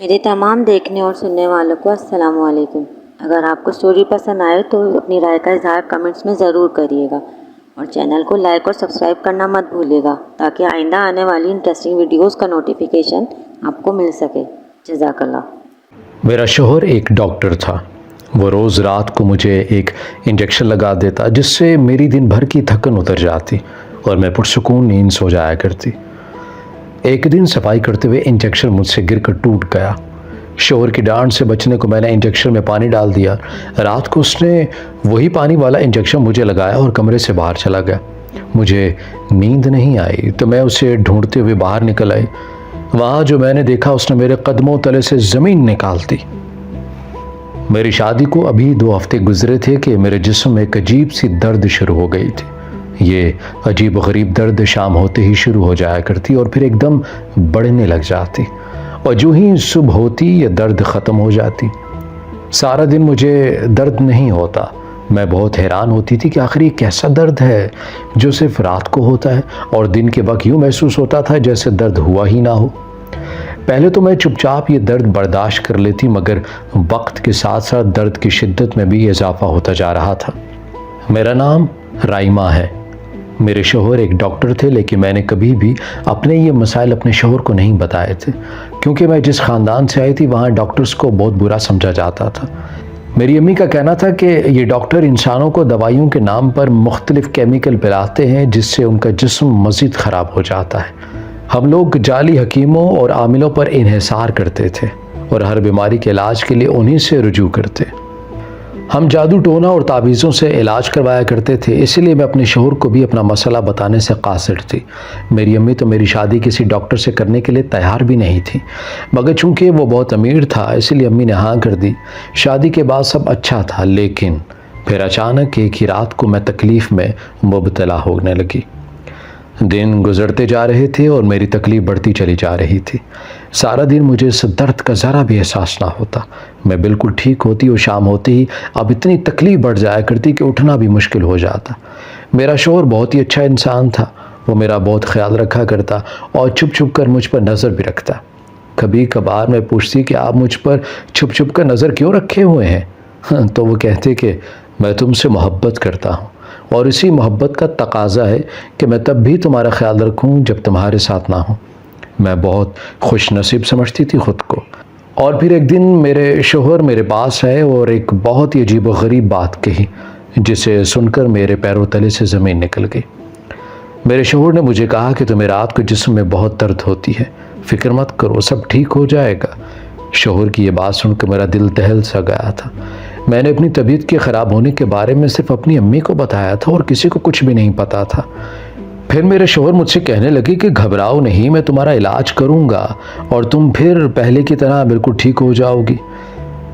میرے تمام دیکھنے اور سننے والوں کو السلام علیکم۔ اگر آپ کو سٹوری پسند آئے تو اپنی رائے کا اظہار کمنٹس میں ضرور کریے گا اور چینل کو لائک اور سبسکرائب کرنا مت بھولیے گا تاکہ آئندہ آنے والی انٹرسٹنگ ویڈیوز کا نوٹیفیکیشن آپ کو مل سکے۔ جزاک اللہ۔ میرا شوہر ایک ڈاکٹر تھا۔ وہ روز رات کو مجھے ایک انجیکشن لگا دیتا جس سے میری دن بھر کی تھکن اتر جاتی اور میں پرسکون نیند سو جایا کرتی۔ ایک دن صفائی کرتے ہوئے انجیکشن مجھ سے گر کر ٹوٹ گیا۔ شوہر کی ڈانٹ سے بچنے کو میں نے انجیکشن میں پانی ڈال دیا۔ رات کو اس نے وہی پانی والا انجیکشن مجھے لگایا اور کمرے سے باہر چلا گیا۔ مجھے نیند نہیں آئی تو میں اسے ڈھونڈتے ہوئے باہر نکل آئی۔ وہاں جو میں نے دیکھا اس نے میرے قدموں تلے سے زمین نکال دی۔ میری شادی کو ابھی 2 ہفتے گزرے تھے کہ میرے جسم میں ایک عجیب سی درد شروع ہو گئی تھی۔ یہ عجیب و غریب درد شام ہوتے ہی شروع ہو جایا کرتی اور پھر ایک دم بڑھنے لگ جاتی اور جو ہی صبح ہوتی یہ درد ختم ہو جاتی۔ سارا دن مجھے درد نہیں ہوتا۔ میں بہت حیران ہوتی تھی کہ آخر یہ کیسا درد ہے جو صرف رات کو ہوتا ہے اور دن کے وقت یوں محسوس ہوتا تھا جیسے درد ہوا ہی نہ ہو۔ پہلے تو میں چپ چاپ یہ درد برداشت کر لیتی مگر وقت کے ساتھ ساتھ درد کی شدت میں بھی اضافہ ہوتا جا رہا تھا۔ میرا نام رائمہ ہے۔ میرے شوہر ایک ڈاکٹر تھے لیکن میں نے کبھی بھی اپنے یہ مسائل اپنے شوہر کو نہیں بتائے تھے کیونکہ میں جس خاندان سے آئی تھی وہاں ڈاکٹرز کو بہت برا سمجھا جاتا تھا۔ میری امی کا کہنا تھا کہ یہ ڈاکٹر انسانوں کو دوائیوں کے نام پر مختلف کیمیکل پلاتے ہیں جس سے ان کا جسم مزید خراب ہو جاتا ہے۔ ہم لوگ جعلی حکیموں اور عاملوں پر انحصار کرتے تھے اور ہر بیماری کے علاج کے لیے انہی سے رجوع کرتے۔ ہم جادو ٹونا اور تعویذوں سے علاج کروایا کرتے تھے، اسی لیے میں اپنے شوہر کو بھی اپنا مسئلہ بتانے سے قاصر تھی۔ میری امی تو میری شادی کسی ڈاکٹر سے کرنے کے لیے تیار بھی نہیں تھی مگر چونکہ وہ بہت امیر تھا اسی لیے امی نے ہاں کر دی۔ شادی کے بعد سب اچھا تھا لیکن پھر اچانک ایک ہی رات کو میں تکلیف میں مبتلا ہونے لگی۔ دن گزرتے جا رہے تھے اور میری تکلیف بڑھتی چلی جا رہی تھی۔ سارا دن مجھے اس درد کا ذرا بھی احساس نہ ہوتا۔ میں بالکل ٹھیک ہوتی اور شام ہوتے ہی اب اتنی تکلیف بڑھ جایا کرتی کہ اٹھنا بھی مشکل ہو جاتا۔ میرا شوہر بہت ہی اچھا انسان تھا۔ وہ میرا بہت خیال رکھا کرتا اور چھپ چھپ کر مجھ پر نظر بھی رکھتا۔ کبھی کبھار میں پوچھتی کہ آپ مجھ پر چھپ چھپ کر نظر کیوں رکھے ہوئے ہیں؟ تو وہ کہتے کہ میں تم سے محبت کرتا ہوں اور اسی محبت کا تقاضا ہے کہ میں تب بھی تمہارا خیال رکھوں جب تمہارے ساتھ نہ ہوں۔ میں بہت خوش نصیب سمجھتی تھی خود کو۔ اور پھر ایک دن میرے شوہر میرے پاس آئے اور ایک بہت ہی عجیب و غریب بات کہی جسے سن کر میرے پیروں تلے سے زمین نکل گئی۔ میرے شوہر نے مجھے کہا کہ تمہیں رات کو جسم میں بہت درد ہوتی ہے، فکر مت کرو سب ٹھیک ہو جائے گا۔ شوہر کی یہ بات سن کر میرا دل دہل سا گیا تھا۔ میں نے اپنی طبیعت کے خراب ہونے کے بارے میں صرف اپنی امی کو بتایا تھا اور کسی کو کچھ بھی نہیں پتا تھا۔ پھر میرے شوہر مجھ سے کہنے لگے کہ گھبراؤ نہیں، میں تمہارا علاج کروں گا اور تم پھر پہلے کی طرح بالکل ٹھیک ہو جاؤ گی۔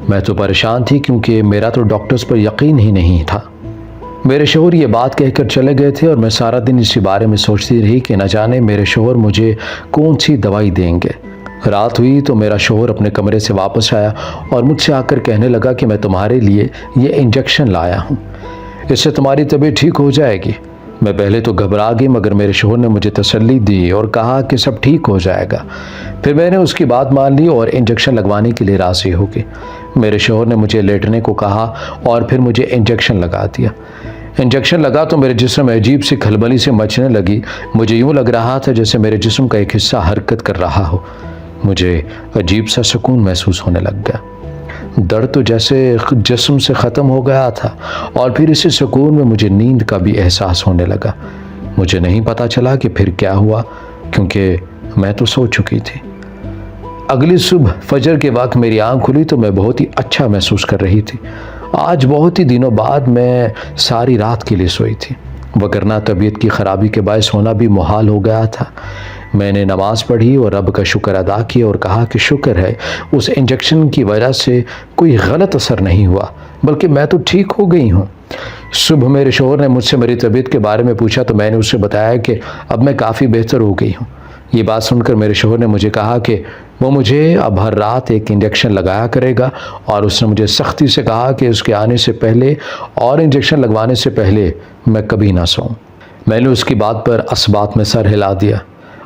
میں تو پریشان تھی کیونکہ میرا تو ڈاکٹرز پر یقین ہی نہیں تھا۔ میرے شوہر یہ بات کہہ کر چلے گئے تھے اور میں سارا دن اسی بارے میں سوچتی رہی کہ نہ جانے میرے شوہر مجھے کون سی دوائی دیں گے۔ رات ہوئی تو میرا شوہر اپنے کمرے سے واپس آیا اور مجھ سے آ کر کہنے لگا کہ میں تمہارے لیے یہ انجیکشن لایا ہوں، اس سے تمہاری طبیعت ٹھیک ہو جائے گی۔ میں پہلے تو گھبرا گئی مگر میرے شوہر نے مجھے تسلی دی اور کہا کہ سب ٹھیک ہو جائے گا۔ پھر میں نے اس کی بات مان لی اور انجیکشن لگوانے کے لیے راضی ہو گئی۔ میرے شوہر نے مجھے لیٹنے کو کہا اور پھر مجھے انجیکشن لگا دیا۔ انجیکشن لگا تو میرے جسم میں عجیب سی کھلبلی سے مچنے لگی۔ مجھے یوں لگ رہا تھا جیسے میرے جسم کا ایک حصہ حرکت کر رہا ہو۔ مجھے عجیب سا سکون محسوس ہونے لگ گیا۔ درد تو جیسے جسم سے ختم ہو گیا تھا اور پھر اسی سکون میں مجھے نیند کا بھی احساس ہونے لگا۔ مجھے نہیں پتا چلا کہ پھر کیا ہوا کیونکہ میں تو سو چکی تھی۔ اگلی صبح فجر کے وقت میری آنکھ کھلی تو میں بہت ہی اچھا محسوس کر رہی تھی۔ آج بہت ہی دنوں بعد میں ساری رات کے لیے سوئی تھی، وگرنہ طبیعت کی خرابی کے باعث ہونا بھی محال ہو گیا تھا۔ میں نے نماز پڑھی اور رب کا شکر ادا کیا اور کہا کہ شکر ہے اس انجیکشن کی وجہ سے کوئی غلط اثر نہیں ہوا بلکہ میں تو ٹھیک ہو گئی ہوں۔ صبح میرے شوہر نے مجھ سے میری طبیعت کے بارے میں پوچھا تو میں نے اسے بتایا کہ اب میں کافی بہتر ہو گئی ہوں۔ یہ بات سن کر میرے شوہر نے مجھے کہا کہ وہ مجھے اب ہر رات ایک انجیکشن لگایا کرے گا اور اس نے مجھے سختی سے کہا کہ اس کے آنے سے پہلے اور انجیکشن لگوانے سے پہلے میں کبھی نہ سوؤں۔ میں نے اس کی بات پر اسبات میں سر ہلا دیا۔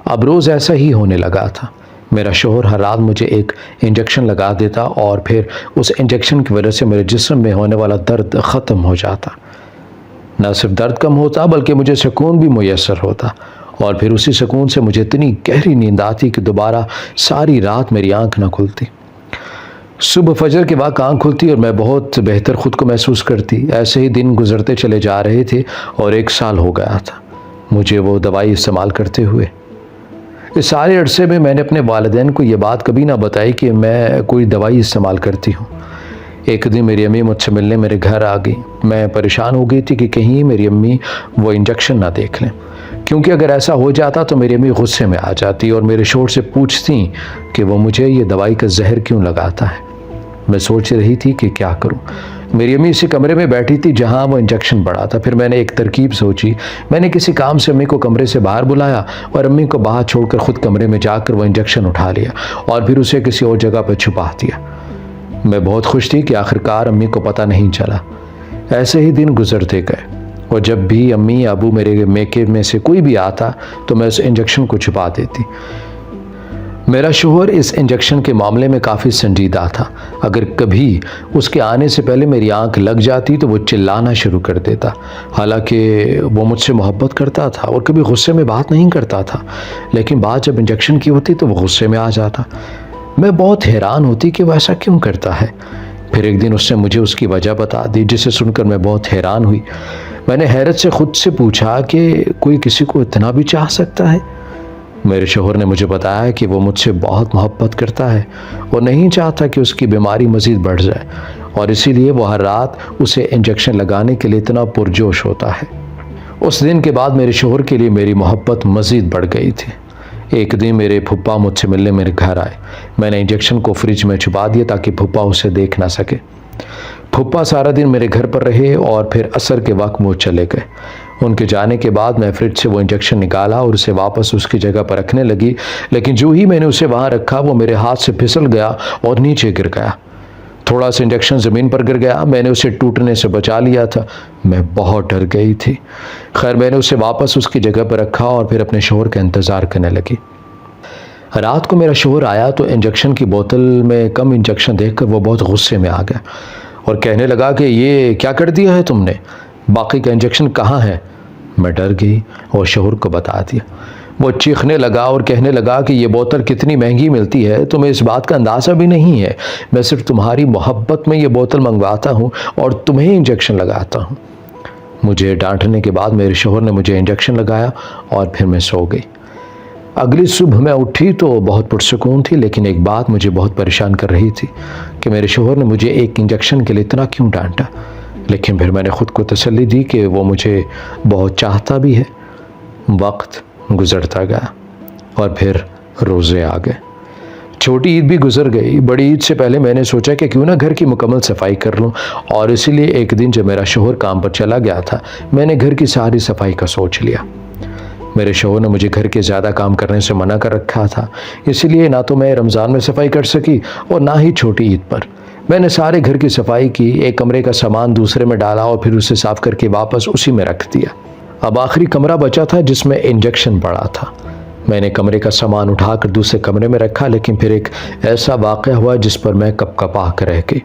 اب روز ایسا ہی ہونے لگا تھا۔ میرا شوہر ہر رات مجھے ایک انجیکشن لگا دیتا اور پھر اس انجیکشن کی وجہ سے میرے جسم میں ہونے والا درد ختم ہو جاتا۔ نہ صرف درد کم ہوتا بلکہ مجھے سکون بھی میسر ہوتا، اور پھر اسی سکون سے مجھے اتنی گہری نیند آتی کہ دوبارہ ساری رات میری آنکھ نہ کھلتی۔ صبح فجر کے وقت آنکھ کھلتی اور میں بہت بہتر خود کو محسوس کرتی۔ ایسے ہی دن گزرتے چلے جا رہے تھے اور 1 سال ہو گیا تھا مجھے وہ دوائی استعمال کرتے ہوئے۔ اس سارے عرصے میں میں نے اپنے والدین کو یہ بات کبھی نہ بتائی کہ میں کوئی دوائی استعمال کرتی ہوں۔ ایک دن میری امی مجھ سے ملنے میرے گھر آ گئی۔ میں پریشان ہو گئی تھی کہ کہیں میری امی وہ انجیکشن نہ دیکھ لیں، کیونکہ اگر ایسا ہو جاتا تو میری امی غصے میں آ جاتی اور میرے شوہر سے پوچھتی کہ وہ مجھے یہ دوائی کا زہر کیوں لگاتا ہے۔ میں سوچ رہی تھی کہ کیا کروں۔ میری امی اسی کمرے میں بیٹھی تھی جہاں وہ انجیکشن پڑا تھا۔ پھر میں نے ایک ترکیب سوچی۔ میں نے کسی کام سے امی کو کمرے سے باہر بلایا اور امی کو باہر چھوڑ کر خود کمرے میں جا کر وہ انجیکشن اٹھا لیا اور پھر اسے کسی اور جگہ پر چھپا دیا۔ میں بہت خوش تھی کہ آخرکار امی کو پتہ نہیں چلا۔ ایسے ہی دن گزرتے گئے اور جب بھی امی ابو میرے میکے میں سے کوئی بھی آتا تو میں اس انجیکشن کو چھپا دیتی۔ میرا شوہر اس انجیکشن کے معاملے میں کافی سنجیدہ تھا۔ اگر کبھی اس کے آنے سے پہلے میری آنکھ لگ جاتی تو وہ چلانا شروع کر دیتا۔ حالانکہ وہ مجھ سے محبت کرتا تھا اور کبھی غصے میں بات نہیں کرتا تھا، لیکن بات جب انجیکشن کی ہوتی تو وہ غصے میں آ جاتا۔ میں بہت حیران ہوتی کہ وہ ایسا کیوں کرتا ہے۔ پھر ایک دن اس نے مجھے اس کی وجہ بتا دی، جسے سن کر میں بہت حیران ہوئی۔ میں نے حیرت سے خود سے پوچھا کہ کوئی کسی کو اتنا بھی چاہ سکتا ہے؟ میرے شوہر نے مجھے بتایا کہ وہ مجھ سے بہت محبت کرتا ہے اور نہیں چاہتا کہ اس کی بیماری مزید بڑھ جائے، اور اسی لیے وہ ہر رات اسے انجیکشن لگانے کے لیے اتنا پرجوش ہوتا ہے۔ اس دن کے بعد میرے شوہر کے لیے میری محبت مزید بڑھ گئی تھی۔ ایک دن میرے پھپھا مجھ سے ملنے میرے گھر آئے۔ میں نے انجیکشن کو فریج میں چھپا دیا تاکہ پھپھا اسے دیکھ نہ سکے۔ پھپھا سارا دن میرے گھر پر رہے اور پھر عصر کے وقت وہ چلے گئے۔ ان کے جانے کے بعد میں فریج سے وہ انجیکشن نکالا اور اسے واپس اس کی جگہ پر رکھنے لگی، لیکن جو ہی میں نے اسے وہاں رکھا وہ میرے ہاتھ سے پھسل گیا اور نیچے گر گیا۔ تھوڑا سا انجیکشن زمین پر گر گیا۔ میں نے اسے ٹوٹنے سے بچا لیا تھا۔ میں بہت ڈر گئی تھی۔ خیر میں نے اسے واپس اس کی جگہ پر رکھا اور پھر اپنے شوہر کا انتظار کرنے لگی۔ رات کو میرا شوہر آیا تو انجیکشن کی بوتل میں کم انجیکشن دیکھ کر وہ بہت غصے میں آ گیا اور کہنے لگا کہ یہ کیا کر دیا ہے تم نے؟ باقی کا انجیکشن کہاں ہے؟ میں ڈر گئی اور شوہر کو بتا دیا۔ وہ چیخنے لگا اور کہنے لگا کہ یہ بوتل کتنی مہنگی ملتی ہے، تمہیں اس بات کا اندازہ بھی نہیں ہے۔ میں صرف تمہاری محبت میں یہ بوتل منگواتا ہوں اور تمہیں انجیکشن لگاتا ہوں۔ مجھے ڈانٹنے کے بعد میرے شوہر نے مجھے انجیکشن لگایا اور پھر میں سو گئی۔ اگلی صبح میں اٹھی تو بہت پرسکون تھی، لیکن ایک بات مجھے بہت پریشان کر رہی تھی کہ میرے شوہر نے مجھے ایک انجیکشن کے لیے اتنا کیوں ڈانٹا۔ لیکن پھر میں نے خود کو تسلی دی کہ وہ مجھے بہت چاہتا بھی ہے۔ وقت گزرتا گیا اور پھر روزے آ گئے۔ چھوٹی عید بھی گزر گئی۔ بڑی عید سے پہلے میں نے سوچا کہ کیوں نہ گھر کی مکمل صفائی کر لوں، اور اسی لیے ایک دن جب میرا شوہر کام پر چلا گیا تھا میں نے گھر کی ساری صفائی کا سوچ لیا۔ میرے شوہر نے مجھے گھر کے زیادہ کام کرنے سے منع کر رکھا تھا، اسی لیے نہ تو میں رمضان میں صفائی کر سکی اور نہ ہی چھوٹی عید پر۔ میں نے سارے گھر کی صفائی کی، ایک کمرے کا سامان دوسرے میں ڈالا اور پھر اسے صاف کر کے واپس اسی میں رکھ دیا۔ اب آخری کمرہ بچا تھا جس میں انجیکشن پڑا تھا۔ میں نے کمرے کا سامان اٹھا کر دوسرے کمرے میں رکھا، لیکن پھر ایک ایسا واقعہ ہوا جس پر میں کپ کپا کر رہ گئی۔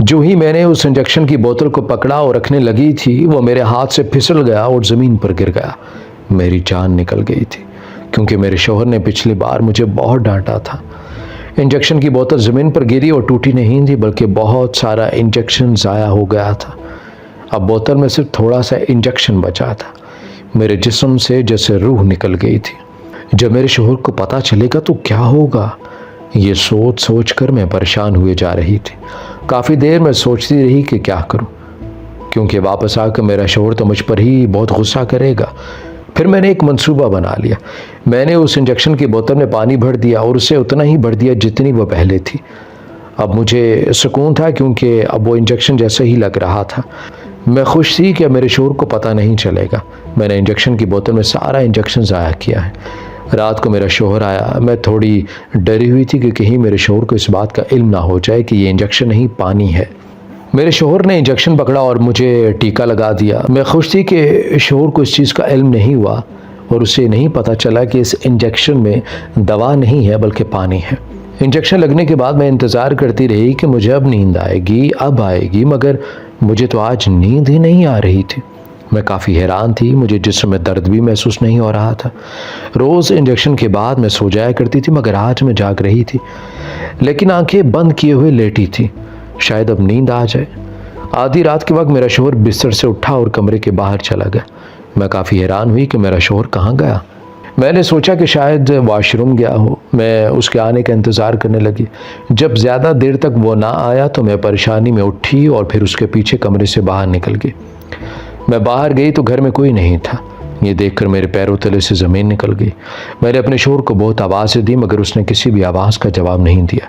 جو ہی میں نے اس انجیکشن کی بوتل کو پکڑا اور رکھنے لگی تھی وہ میرے ہاتھ سے پھسل گیا اور زمین پر گر گیا۔ میری جان نکل گئی تھی کیونکہ میرے شوہر نے پچھلی بار مجھے بہت ڈانٹا تھا۔ انجیکشن کی بوتل زمین پر گری اور ٹوٹی نہیں تھی بلکہ بہت سارا انجیکشن ضائع ہو گیا تھا۔ اب بوتل میں صرف تھوڑا سا انجیکشن بچا تھا۔ میرے جسم سے جیسے روح نکل گئی تھی۔ جب میرے شوہر کو پتہ چلے گا تو کیا ہوگا، یہ سوچ سوچ کر میں پریشان ہوئے جا رہی تھی۔ کافی دیر میں سوچتی رہی کہ کیا کروں، کیونکہ واپس آ کر میرا شوہر تو مجھ پر ہی بہت غصہ کرے گا۔ پھر میں نے ایک منصوبہ بنا لیا۔ میں نے اس انجیکشن کی بوتل میں پانی بھر دیا اور اسے اتنا ہی بھر دیا جتنی وہ پہلے تھی۔ اب مجھے سکون تھا کیونکہ اب وہ انجیکشن جیسا ہی لگ رہا تھا۔ میں خوش تھی کہ میرے شوہر کو پتہ نہیں چلے گا۔ میں نے انجیکشن کی بوتل میں سارا انجیکشن ضائع کیا ہے۔ رات کو میرا شوہر آیا۔ میں تھوڑی ڈری ہوئی تھی کہ کہیں میرے شوہر کو اس بات کا علم نہ ہو جائے کہ یہ انجیکشن نہیں پانی ہے۔ میرے شوہر نے انجیکشن پکڑا اور مجھے ٹیکا لگا دیا۔ میں خوش تھی کہ شوہر کو اس چیز کا علم نہیں ہوا اور اسے نہیں پتہ چلا کہ اس انجیکشن میں دوا نہیں ہے بلکہ پانی ہے۔ انجیکشن لگنے کے بعد میں انتظار کرتی رہی کہ مجھے اب نیند آئے گی، اب آئے گی، مگر مجھے تو آج نیند ہی نہیں آ رہی تھی۔ میں کافی حیران تھی، مجھے جسم میں درد بھی محسوس نہیں ہو رہا تھا۔ روز انجیکشن کے بعد میں سو جایا کرتی تھی، مگر آج میں جاگ رہی تھی، لیکن آنکھیں بند کیے ہوئے لیٹی تھی، شاید اب نیند آ جائے۔ آدھی رات کے وقت میرا شوہر بستر سے اٹھا اور کمرے کے باہر چلا گیا۔ میں کافی حیران ہوئی کہ میرا شوہر کہاں گیا۔ میں نے سوچا کہ شاید واش روم گیا ہو۔ میں اس کے آنے کا انتظار کرنے لگی۔ جب زیادہ دیر تک وہ نہ آیا تو میں پریشانی میں اٹھی اور پھر اس کے پیچھے کمرے سے باہر نکل گئی۔ میں باہر گئی تو گھر میں کوئی نہیں تھا۔ یہ دیکھ کر میرے پیروں تلے سے زمین نکل گئی۔ میں نے اپنے شوہر کو بہت آوازیں دی مگر اس نے کسی بھی آواز کا جواب نہیں دیا۔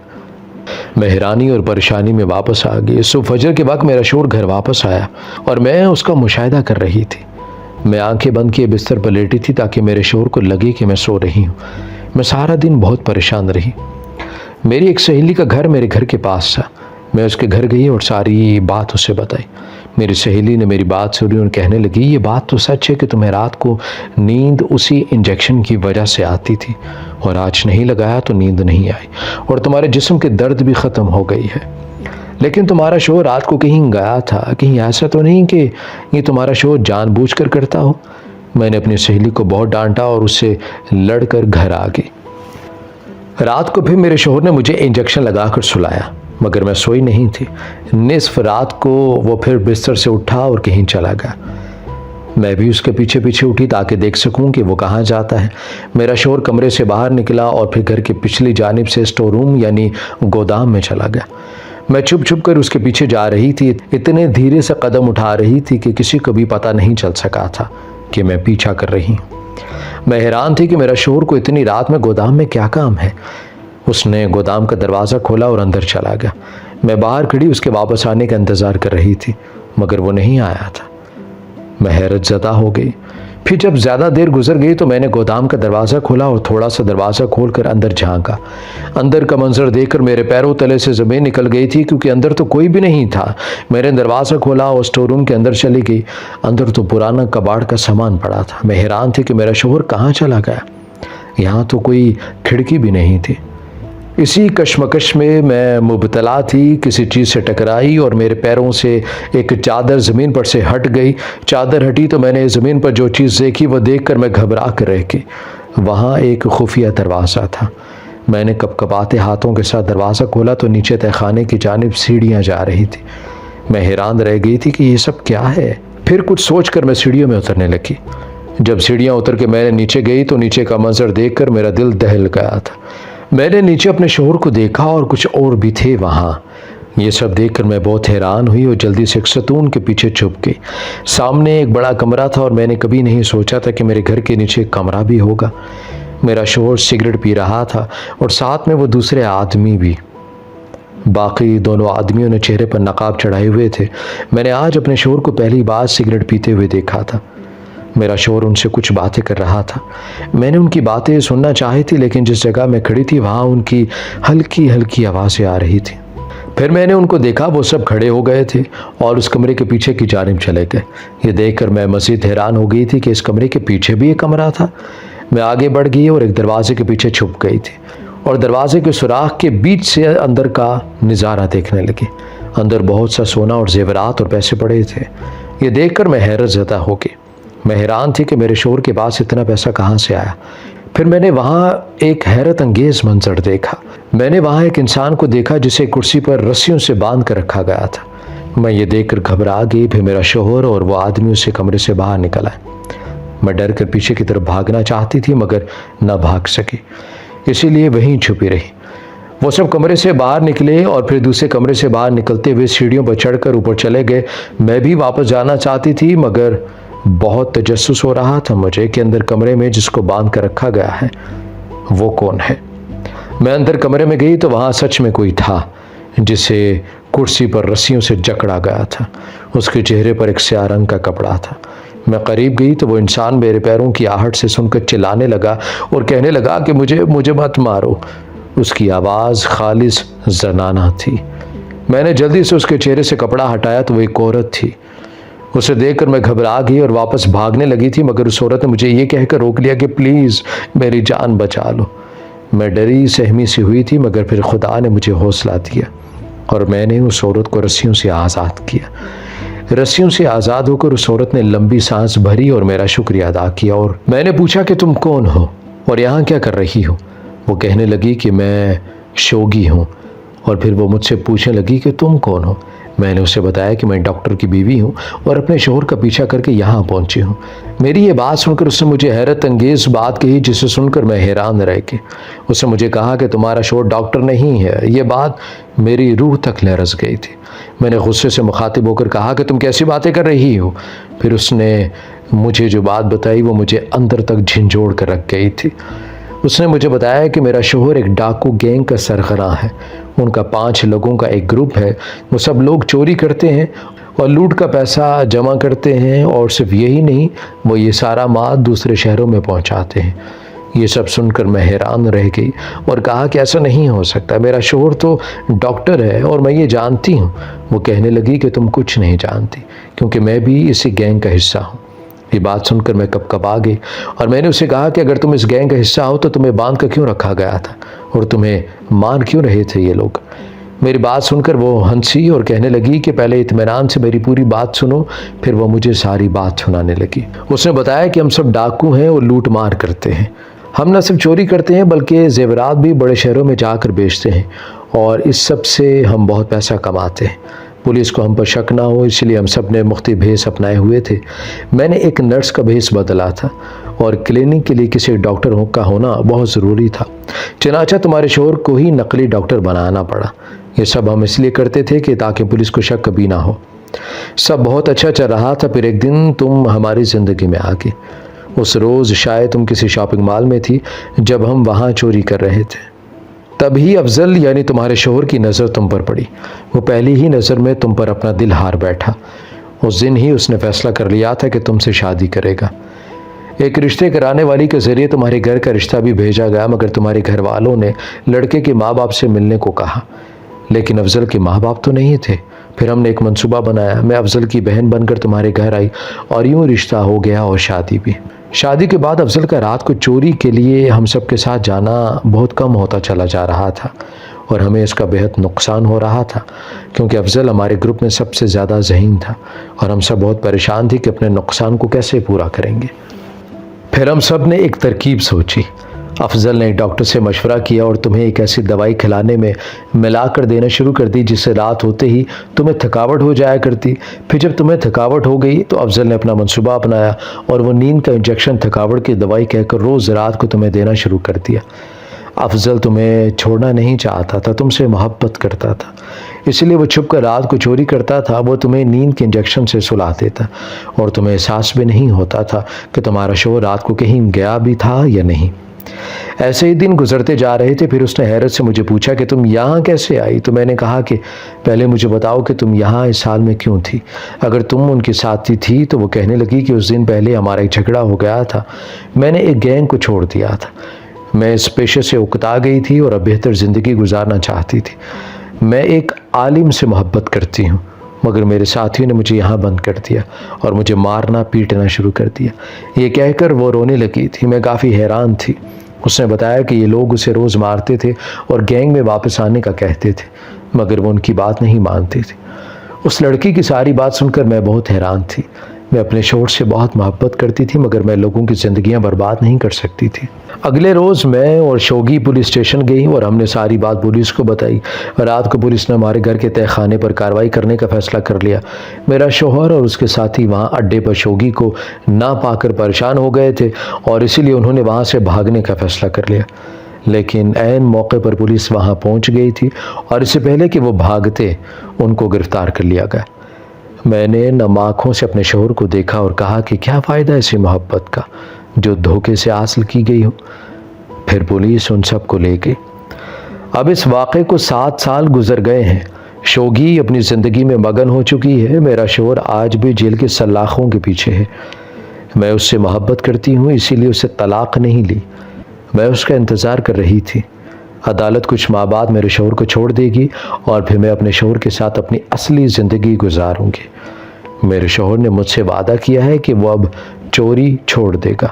میں حیرانی اور پریشانی میں واپس آ گئی۔ صبح فجر کے وقت میرا شوہر گھر واپس آیا اور میں اس کا مشاہدہ کر رہی تھی۔ میں آنکھیں بند کیے بستر پر لیٹی تھی تاکہ میرے شوہر کو لگے کہ میں سو رہی ہوں۔ میں سارا دن بہت پریشان رہی۔ میری ایک سہیلی کا گھر میرے گھر کے پاس تھا۔ میں اس کے گھر گئی اور ساری بات اسے بتائی۔ میری سہیلی نے میری بات سنی اور کہنے لگی، یہ بات تو سچ ہے کہ تمہیں رات کو نیند اسی انجیکشن کی وجہ سے آتی تھی اور آج نہیں لگایا تو نیند نہیں آئی اور تمہارے جسم کے درد بھی ختم ہو گئی ہے۔ لیکن تمہارا شوہر رات کو کہیں گیا تھا، کہیں ایسا تو نہیں کہ یہ تمہارا شوہر جان بوجھ کر کرتا ہو؟ میں نے اپنی سہیلی کو بہت ڈانٹا اور اس سے لڑ کر گھر آ گئی۔ رات کو پھر میرے شوہر نے مجھے انجیکشن لگا کر سلایا مگر میں سوئی نہیں تھی۔ نصف رات کو وہ پھر بستر سے اٹھا اور کہیں چلا گیا۔ میں بھی اس کے پیچھے پیچھے اٹھی تاکہ دیکھ سکوں کہ وہ کہاں جاتا ہے۔ میرا شوہر کمرے سے باہر نکلا اور پھر گھر کی پچھلی جانب سے اسٹور روم یعنی گودام میں چلا گیا۔ میں چھپ چھپ کر اس کے پیچھے جا رہی تھی، اتنے دھیرے سے قدم اٹھا رہی تھی کہ کسی کو بھی پتہ نہیں چل سکا تھا کہ میں پیچھا کر رہی ہوں۔ میں حیران تھی کہ میرا شوہر کو اتنی رات میں گودام میں کیا کام ہے۔ اس نے گودام کا دروازہ کھولا اور اندر چلا گیا۔ میں باہر کھڑی اس کے واپس آنے کا انتظار کر رہی تھی مگر وہ نہیں آیا تھا۔ میں حیرت زدہ ہو گئی۔ پھر جب زیادہ دیر گزر گئی تو میں نے گودام کا دروازہ کھولا اور تھوڑا سا دروازہ کھول کر اندر جھانکا۔ اندر کا منظر دیکھ کر میرے پیروں تلے سے زمین نکل گئی تھی کیونکہ اندر تو کوئی بھی نہیں تھا۔ میں نے دروازہ کھولا اور اسٹور روم کے اندر چلی گئی۔ اندر تو پرانا کباڑ کا سامان پڑا تھا۔ میں حیران تھی کہ میرا شوہر کہاں چلا گیا۔ یہاں تو کوئی کھڑکی بھی نہیں تھی۔ اسی کشمکش میں مبتلا تھی، کسی چیز سے ٹکرائی اور میرے پیروں سے ایک چادر زمین پر سے ہٹ گئی۔ چادر ہٹی تو میں نے زمین پر جو چیز دیکھی وہ دیکھ کر میں گھبرا کر رہ گئی۔ وہاں ایک خفیہ دروازہ تھا۔ میں نے کپکپاتے ہاتھوں کے ساتھ دروازہ کھولا تو نیچے تہہ خانے کی جانب سیڑھیاں جا رہی تھی۔ میں حیران رہ گئی تھی کہ یہ سب کیا ہے۔ پھر کچھ سوچ کر میں سیڑھیوں میں اترنے لگی۔ جب سیڑھیاں اتر کے میں نے نیچے گئی تو نیچے کا منظر دیکھ کر میرا دل دہل گیا تھا۔ میں نے نیچے اپنے شوہر کو دیکھا اور کچھ اور بھی تھے وہاں۔ یہ سب دیکھ کر میں بہت حیران ہوئی اور جلدی سے ایک ستون کے پیچھے چھپ گئی۔ سامنے ایک بڑا کمرہ تھا اور میں نے کبھی نہیں سوچا تھا کہ میرے گھر کے نیچے ایک کمرہ بھی ہوگا۔ میرا شوہر سگریٹ پی رہا تھا اور ساتھ میں وہ دوسرے آدمی بھی۔ باقی دونوں آدمیوں نے چہرے پر نقاب چڑھائے ہوئے تھے۔ میں نے آج اپنے شوہر کو پہلی بار سگریٹ پیتے ہوئے دیکھا تھا۔ میرا شوہر ان سے کچھ باتیں کر رہا تھا۔ میں نے ان کی باتیں سننا چاہی تھی لیکن جس جگہ میں کھڑی تھی وہاں ان کی ہلکی ہلکی آوازیں آ رہی تھیں۔ پھر میں نے ان کو دیکھا، وہ سب کھڑے ہو گئے تھے اور اس کمرے کے پیچھے کی جانب چلے گئے۔ یہ دیکھ کر میں مزید حیران ہو گئی تھی کہ اس کمرے کے پیچھے بھی ایک کمرہ تھا۔ میں آگے بڑھ گئی اور ایک دروازے کے پیچھے چھپ گئی تھی اور دروازے کے سوراخ کے بیچ سے اندر کا نظارہ دیکھنے لگی۔ اندر بہت سا سونا اور زیورات اور پیسے پڑے تھے۔ یہ دیکھ کر میں حیرت زدہ ہو گئی۔ میں حیران تھی کہ میرے شوہر کے پاس اتنا پیسہ کہاں سے آیا۔ پھر میں نے وہاں ایک حیرت انگیز منظر دیکھا۔ میں نے وہاں ایک انسان کو دیکھا جسے کرسی پر رسیوں سے باندھ کر رکھا گیا تھا۔ میں یہ دیکھ کر گھبرا گئی۔ پھر میرا شوہر اور وہ آدمی اسے کمرے سے باہر نکل آئے۔ میں ڈر کر پیچھے کی طرف بھاگنا چاہتی تھی مگر نہ بھاگ سکی، اسی لیے وہیں چھپی رہی۔ وہ سب کمرے سے باہر نکلے اور پھر دوسرے کمرے سے باہر نکلتے ہوئے سیڑھیوں پر چڑھ کر اوپر چلے گئے۔ میں بھی واپس جانا چاہتی تھی مگر بہت تجسس ہو رہا تھا مجھے کہ اندر کمرے میں جس کو باندھ کر رکھا گیا ہے وہ کون ہے۔ میں اندر کمرے میں گئی تو وہاں سچ میں کوئی تھا جسے کرسی پر رسیوں سے جکڑا گیا تھا۔ اس کے چہرے پر ایک سیاہ رنگ کا کپڑا تھا۔ میں قریب گئی تو وہ انسان میرے پیروں کی آہٹ سے سن کر چلانے لگا اور کہنے لگا کہ مجھے مت مارو۔ اس کی آواز خالص زنانہ تھی۔ میں نے جلدی سے اس کے چہرے سے کپڑا ہٹایا تو وہ ایک عورت تھی۔ اسے دیکھ کر میں گھبرا گئی اور واپس بھاگنے لگی تھی، مگر اس عورت نے مجھے یہ کہہ کر روک لیا کہ پلیز میری جان بچا لو۔ میں ڈری سہمی سی ہوئی تھی، مگر پھر خدا نے مجھے حوصلہ دیا اور میں نے اس عورت کو رسیوں سے آزاد کیا۔ رسیوں سے آزاد ہو کر اس عورت نے لمبی سانس بھری اور میرا شکریہ ادا کیا، اور میں نے پوچھا کہ تم کون ہو اور یہاں کیا کر رہی ہو؟ وہ کہنے لگی کہ میں شوگی ہوں، اور پھر وہ مجھ سے پوچھنے لگی کہ تم کون ہو؟ میں نے اسے بتایا کہ میں ڈاکٹر کی بیوی ہوں اور اپنے شوہر کا پیچھا کر کے یہاں پہنچی ہوں۔ میری یہ بات سن کر اس نے مجھے حیرت انگیز بات کہی، جسے سن کر میں حیران رہ گئی۔ اس نے مجھے کہا کہ تمہارا شوہر ڈاکٹر نہیں ہے۔ یہ بات میری روح تک لرز گئی تھی۔ میں نے غصے سے مخاطب ہو کر کہا کہ تم کیسی باتیں کر رہی ہو؟ پھر اس نے مجھے جو بات بتائی وہ مجھے اندر تک جھنجھوڑ کر رکھ گئی تھی۔ اس نے مجھے بتایا کہ میرا شوہر ایک ڈاکو گینگ کا سرغراں ہے۔ ان کا 5 لوگوں کا ایک گروپ ہے۔ وہ سب لوگ چوری کرتے ہیں اور لوٹ کا پیسہ جمع کرتے ہیں، اور صرف یہی نہیں، وہ یہ سارا مال دوسرے شہروں میں پہنچاتے ہیں۔ یہ سب سن کر میں حیران رہ گئی اور کہا کہ ایسا نہیں ہو سکتا، میرا شوہر تو ڈاکٹر ہے اور میں یہ جانتی ہوں۔ وہ کہنے لگی کہ تم کچھ نہیں جانتی، کیونکہ میں بھی اسی گینگ کا حصہ ہوں۔ یہ بات سن کر میں کپکپا گئی اور میں نے اسے کہا کہ اگر تم اس گینگ کا حصہ ہو تو تمہیں باندھ کر کیوں رکھا گیا تھا اور تمہیں مار کیوں رہے تھے یہ لوگ؟ میری بات سن کر وہ ہنسی اور کہنے لگی کہ پہلے اطمینان سے میری پوری بات سنو۔ پھر وہ مجھے ساری بات سنانے لگی۔ اس نے بتایا کہ ہم سب ڈاکو ہیں اور لوٹ مار کرتے ہیں۔ ہم نہ صرف چوری کرتے ہیں بلکہ زیورات بھی بڑے شہروں میں جا کر بیچتے ہیں، اور اس سب سے ہم بہت پیسہ کماتے ہیں۔ پولیس کو ہم پر شک نہ ہو اس لیے ہم سب نے مختلف بھیس اپنائے ہوئے تھے۔ میں نے ایک نرس کا بھیس بدلا تھا، اور کلینک کے لیے کسی ڈاکٹر کا ہونا بہت ضروری تھا، چنانچہ تمہارے شوہر کو ہی نقلی ڈاکٹر بنانا پڑا۔ یہ سب ہم اس لیے کرتے تھے کہ تاکہ پولیس کو شک کبھی نہ ہو۔ سب بہت اچھا چل رہا تھا، پھر ایک دن تم ہماری زندگی میں آ گئی۔ اس روز شاید تم کسی شاپنگ مال میں تھی جب ہم وہاں چوری کر رہے تھے۔ تبھی افضل یعنی تمہارے شوہر کی نظر تم پر پڑی۔ وہ پہلی ہی نظر میں تم پر اپنا دل ہار بیٹھا۔ اس دن ہی اس نے فیصلہ کر لیا تھا کہ تم سے شادی کرے گا۔ ایک رشتے کرانے والی کے ذریعے تمہارے گھر کا رشتہ بھی بھیجا گیا، مگر تمہارے گھر والوں نے لڑکے کے ماں باپ سے ملنے کو کہا، لیکن افضل کے ماں باپ تو نہیں تھے۔ پھر ہم نے ایک منصوبہ بنایا، میں افضل کی بہن بن کر تمہارے گھر آئی اور یوں رشتہ ہو گیا اور شادی بھی۔ شادی کے بعد افضل کا رات کو چوری کے لیے ہم سب کے ساتھ جانا بہت کم ہوتا چلا جا رہا تھا، اور ہمیں اس کا بہت نقصان ہو رہا تھا، کیونکہ افضل ہمارے گروپ میں سب سے زیادہ ذہین تھا، اور ہم سب بہت پریشان تھے کہ اپنے نقصان کو کیسے پورا کریں گے۔ پھر ہم سب نے ایک ترکیب سوچی۔ افضل نے ڈاکٹر سے مشورہ کیا اور تمہیں ایک ایسی دوائی کھلانے میں ملا کر دینا شروع کر دی جس سے رات ہوتے ہی تمہیں تھکاوٹ ہو جایا کرتی۔ پھر جب تمہیں تھکاوٹ ہو گئی تو افضل نے اپنا منصوبہ اپنایا اور وہ نیند کا انجیکشن تھکاوٹ کی دوائی کہہ کر روز رات کو تمہیں دینا شروع کر دیا۔ افضل تمہیں چھوڑنا نہیں چاہتا تھا، تم سے محبت کرتا تھا، اس لیے وہ چھپ کر رات کو چوری کرتا تھا۔ وہ تمہیں نیند کے انجیکشن سے سلا دیتا اور تمہیں احساس بھی نہیں ہوتا تھا کہ تمہارا شوہر رات کو کہیں گیا بھی تھا یا نہیں۔ ایسے ہی دن گزرتے جا رہے تھے۔ پھر اس نے حیرت سے مجھے پوچھا کہ تم یہاں کیسے آئی؟ تو میں نے کہا کہ پہلے مجھے بتاؤ کہ تم یہاں اس حال میں کیوں تھی؟ اگر تم ان کے ساتھی تھی تو وہ کہنے لگی کہ اس دن پہلے ہمارا ایک جھگڑا ہو گیا تھا، میں نے ایک گینگ کو چھوڑ دیا تھا، میں اس پیشے سے اکتا گئی تھی اور اب بہتر زندگی گزارنا چاہتی تھی۔ میں ایک عالم سے محبت کرتی ہوں، مگر میرے ساتھیوں نے مجھے یہاں بند کر دیا اور مجھے مارنا پیٹنا شروع کر دیا۔ یہ کہہ کر وہ رونے لگی تھی۔ میں کافی حیران تھی۔ اس نے بتایا کہ یہ لوگ اسے روز مارتے تھے اور گینگ میں واپس آنے کا کہتے تھے، مگر وہ ان کی بات نہیں مانتے تھے۔ اس لڑکی کی ساری بات سن کر میں بہت حیران تھی۔ میں اپنے شوہر سے بہت محبت کرتی تھی، مگر میں لوگوں کی زندگیاں برباد نہیں کر سکتی تھی۔ اگلے روز میں اور شوگی پولیس اسٹیشن گئی اور ہم نے ساری بات پولیس کو بتائی۔ رات کو پولیس نے ہمارے گھر کے تہہ خانے پر کارروائی کرنے کا فیصلہ کر لیا۔ میرا شوہر اور اس کے ساتھی وہاں اڈے پر شوگی کو نہ پا کر پریشان ہو گئے تھے اور اسی لیے انہوں نے وہاں سے بھاگنے کا فیصلہ کر لیا، لیکن عین موقع پر پولیس وہاں پہنچ گئی تھی اور اس سے پہلے کہ وہ بھاگتے ان کو گرفتار کر لیا گیا۔ میں نے نم آنکھوں سے اپنے شوہر کو دیکھا اور کہا کہ کیا فائدہ ایسی محبت کا جو دھوکے سے حاصل کی گئی ہو۔ پھر پولیس ان سب کو لے گئی۔ اب اس واقعے کو 7 سال گزر گئے ہیں۔ شوگی اپنی زندگی میں مگن ہو چکی ہے۔ میرا شوہر آج بھی جیل کے سلاخوں کے پیچھے ہے۔ میں اس سے محبت کرتی ہوں، اسی لیے اسے طلاق نہیں لی۔ میں اس کا انتظار کر رہی تھی۔ عدالت کچھ ماہ بعد میرے شوہر کو چھوڑ دے گی اور پھر میں اپنے شوہر کے ساتھ اپنی اصلی زندگی گزاروں گی۔ میرے شوہر نے مجھ سے وعدہ کیا ہے کہ وہ اب چوری چھوڑ دے گا